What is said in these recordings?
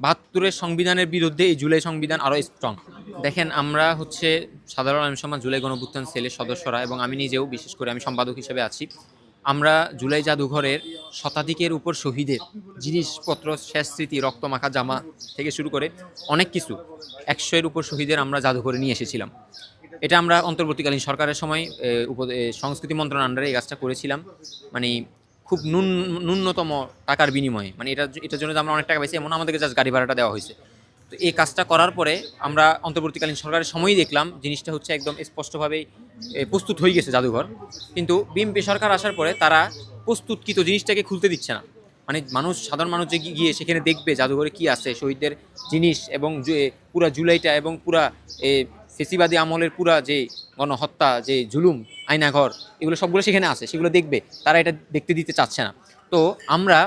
৭২-এর সংবিধানের বিরুদ্ধে এই জুলাই সংবিধান আরও স্ট্রং। দেখেন, আমরা হচ্ছে সাধারণ আইন সমাজ জুলাই গণঅভ্যুত্থান সেলের সদস্যরা এবং আমি নিজেও, বিশেষ করে আমি সম্পাদক হিসেবে আছি। আমরা জুলাই জাদুঘরের শতাধিকের উপর শহীদের জিনিসপত্র, শেষ স্মৃতি, রক্তমাখা জামা থেকে শুরু করে অনেক কিছু, ১০০-এর উপর শহীদের আমরা জাদুঘরে নিয়ে এসেছিলাম। এটা আমরা অন্তর্বর্তীকালীন সরকারের সময় সংস্কৃতি মন্ত্রণালয়ের আন্ডারে এই কাজটা করেছিলাম। মানে খুব ন্যূনতম টাকার বিনিময়ে, মানে এটার জন্য আমরা অনেক টাকা পাইছি, এমন আমাদেরকে জাস্ট গাড়ি ভাড়াটা দেওয়া হয়েছে। তো এই কাজটা করার পরে আমরা অন্তর্বর্তীকালীন সরকারের সময়ই দেখলাম জিনিসটা হচ্ছে একদম স্পষ্টভাবেই প্রস্তুত হয়ে গেছে জাদুঘর। কিন্তু বিএনপি সরকার আসার পরে তারা প্রস্তুতকৃত জিনিসটাকে খুলতে দিচ্ছে না। মানে সাধারণ মানুষ যে গিয়ে সেখানে দেখবে জাদুঘরে কি আছে, শহীদদের জিনিস এবং পুরা জুলাইটা এবং পুরা ফেসিবাদী আমলের পুরা যে গণহত্যা, যে জুলুম, আয়নাঘর, এগুলো সবগুলো সেখানে আছে, সেগুলো দেখবে, তারা এটা দেখতে দিতে চাচ্ছে না। তো আমরা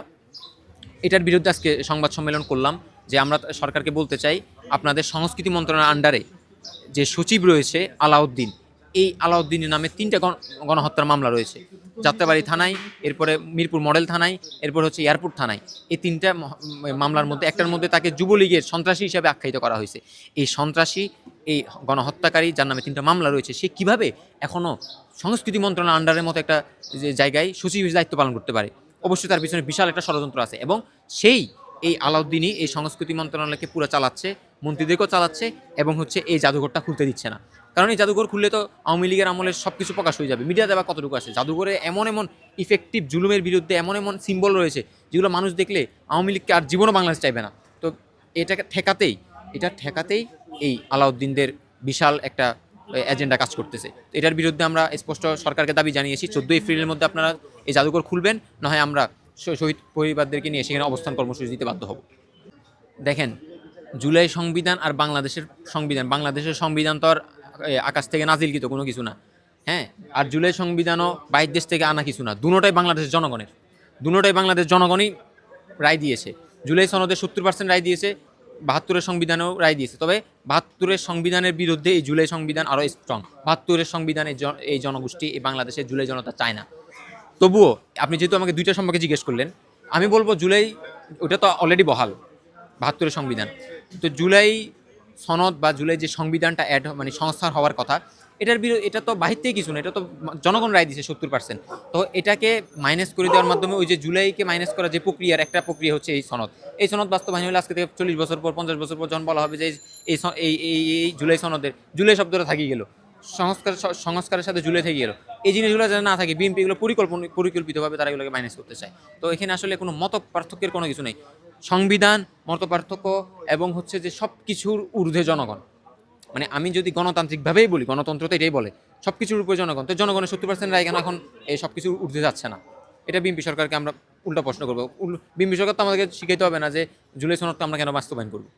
এটার বিরুদ্ধে আজকে সংবাদ সম্মেলন করলাম যে আমরা সরকারকে বলতে চাই, আপনাদের সংস্কৃতি মন্ত্রণালয়ের আন্ডারে যে সচিব রয়েছে আলাউদ্দিন, এই আলাউদ্দিনের নামে 3টা গণহত্যার মামলা রয়েছে। যাত্রাবাড়ি থানায়, এরপরে মিরপুর মডেল থানায়, এরপর হচ্ছে এয়ারপোর্ট থানায়। এই 3টা মামলার মধ্যে একটার মধ্যে তাকে যুবলীগের সন্ত্রাসী হিসেবে আখ্যায়িত করা হয়েছে। এই সন্ত্রাসী, এই গণহত্যাকারী যার নামে 3টা মামলা রয়েছে, সে কিভাবে এখনও সংস্কৃতি মন্ত্রণালয়ের আন্ডারের মতো একটা জায়গায় সচিবের দায়িত্ব পালন করতে পারে? অবশ্যই তার পিছনে বিশাল একটা ষড়যন্ত্র আছে এবং এই আলাউদ্দিনই এই সংস্কৃতি মন্ত্রণালয়কে পুরো চালাচ্ছে, মন্ত্রীদেরকেও চালাচ্ছে এবং হচ্ছে এই জাদুঘরটা খুলতে দিচ্ছে না। কারণ এই জাদুঘর খুললে তো আওয়ামী লীগের আমলের সব কিছু প্রকাশ হয়ে যাবে। মিডিয়াতে আবার কতটুকু আছে? জাদুঘরে এমন এমন ইফেক্টিভ জুলুমের বিরুদ্ধে এমন এমন সিম্বল রয়েছে যেগুলো মানুষ দেখলে আওয়ামী লীগকে আর জীবনও বাংলাদেশ চাইবে না। তো এটা ঠেকাতেই এই আলাউদ্দিনদের বিশাল একটা এজেন্ডা কাজ করতেছে। এটার বিরুদ্ধে আমরা স্পষ্ট সরকারকে দাবি জানিয়েছি, 14 এপ্রিলের মধ্যে আপনারা এই জাদুঘর খুলবেন, না হয় আমরা শহীদ পরিবারদেরকে নিয়ে সেখানে অবস্থান কর্মসূচি দিতে বাধ্য হব। দেখেন, জুলাই সংবিধান আর বাংলাদেশের সংবিধান তো আর আকাশ থেকে নাজিলকৃত কোনো কিছু না। হ্যাঁ, আর জুলাই সংবিধানও বাইরের দেশ থেকে আনা কিছু না। দুটোটাই বাংলাদেশের জনগণের, বাংলাদেশ জনগণই রায় দিয়েছে। জুলাই সনদে 70% রায় দিয়েছে, ৭২-এর সংবিধানেও রায় দিয়েছে। তবে ৭২-এর সংবিধানের বিরুদ্ধে এই জুলাই সংবিধান আরও স্ট্রং। ৭২-এর সংবিধানে এই জনগোষ্ঠী, এই বাংলাদেশের জুলাই জনতা চায় না। তবুও আপনি যেহেতু আমাকে 2টা সম্পর্কে জিজ্ঞেস করলেন, আমি বলবো জুলাই ওটা তো অলরেডি বহাল, ৭২-এর সংবিধান। তো জুলাই সনদ বা জুলাই যে সংবিধানটা মানে সংস্কার হওয়ার কথা, এটা তো বাহির থেকে কিছু না, এটা তো জনগণ রায় দিয়েছে 70%। তো এটাকে মাইনাস করে দেওয়ার মাধ্যমে ওই যে জুলাইকে মাইনাস করা যে প্রক্রিয়ার একটা প্রক্রিয়া হচ্ছে এই সনদ বাস্তবায়ন হলে আজকে থেকে 40 বছর পর, 50 বছর পর যখন বলা হবে যে এই জুলাই সনদের জুলাই শব্দটা থাকিয়ে গেল, সংস্কারের সাথে জুলাই থেকে গেল, এই জিনিসগুলো যাতে না থাকে, বিএনপি এগুলো পরিকল্পিতভাবে তারা এগুলোকে মাইনাস করতে চায়। তো এখানে আসলে কোনো মত পার্থক্যের কোনো কিছু নেই। সংবিধান, মত পার্থক্য এবং হচ্ছে যে সব কিছুর ঊর্ধ্বে জনগণ। মানে আমি যদি গণতান্ত্রিকভাবেই বলি, গণতন্ত্র তো এটাই বলে সব কিছুর উপরে জনগণ। তো জনগণের 70% রায় কেন এখন এই সব কিছুর ঊর্ধ্বে যাচ্ছে না? এটা বিএনপি সরকারকে আমরা উল্টা প্রশ্ন করবো। বিএনপি সরকার তো আমাদেরকে শিখাইতে হবে না যে জুলাই সনদটা আমরা কেন বাস্তবায়ন করবো।